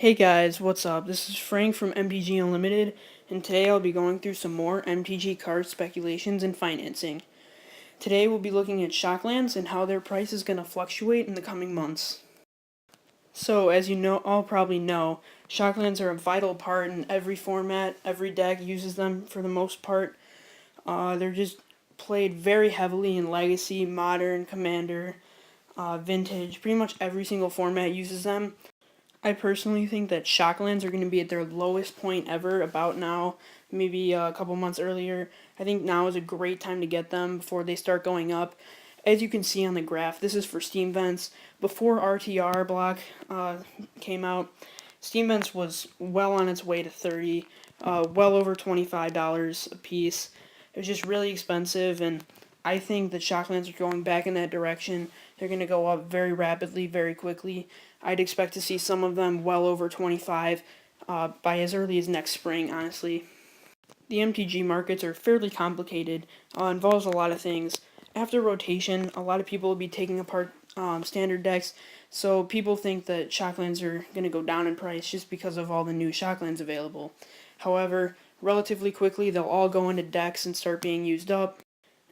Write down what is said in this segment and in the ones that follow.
Hey guys, what's up? This is Frank from MTG Unlimited, and today I'll be going through some more MTG card speculations and financing. Today we'll be looking at Shocklands and how their price is going to fluctuate in the coming months. So, as you know, all probably know, Shocklands are a vital part in every format. Every deck uses them for the most part. They're just played very heavily in Legacy, Modern, Commander, Vintage. Pretty much every single format uses them. I personally think that Shocklands are going to be at their lowest point ever about now, maybe a couple months earlier. I think now is a great time to get them before they start going up. As you can see on the graph, this is for Steam Vents. Before RTR block came out, Steam Vents was well on its way to 30, well over $25 a piece. It was just really expensive, and I think that Shocklands are going back in that direction. They're going to go up very rapidly, very quickly. I'd expect to see some of them well over 25 by as early as next spring, honestly. The MTG markets are fairly complicated, involves a lot of things. After rotation, a lot of people will be taking apart standard decks, so people think that Shocklands are going to go down in price just because of all the new Shocklands available. However, relatively quickly, they'll all go into decks and start being used up,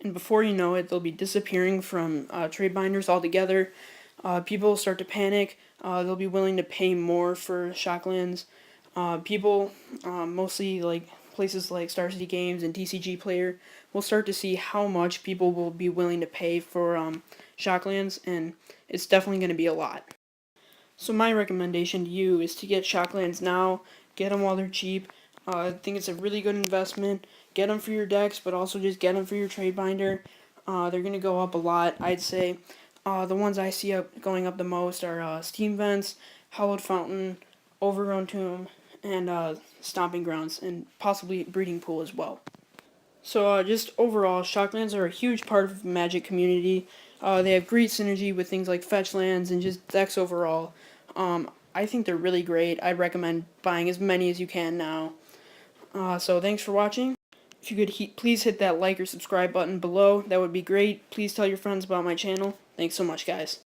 and before you know it, they'll be disappearing from trade binders altogether. People will start to panic. They'll be willing to pay more for Shocklands. People, mostly like places like Star City Games and TCG Player, will start to see how much people will be willing to pay for Shocklands, and it's definitely going to be a lot. So my recommendation to you is to get Shocklands now. Get them while they're cheap. I think it's a really good investment. Get them for your decks, but also just get them for your trade binder. They're going to go up a lot, I'd say. The ones I see going up the most are Steam Vents, Hallowed Fountain, Overgrown Tomb, and Stomping Grounds, and possibly Breeding Pool as well. So just overall, Shocklands are a huge part of the Magic community. They have great synergy with things like fetch lands and just decks overall. I think they're really great. I'd recommend buying as many as you can now. So thanks for watching. If you could please hit that like or subscribe button below, that would be great. Please tell your friends about my channel. Thanks so much, guys.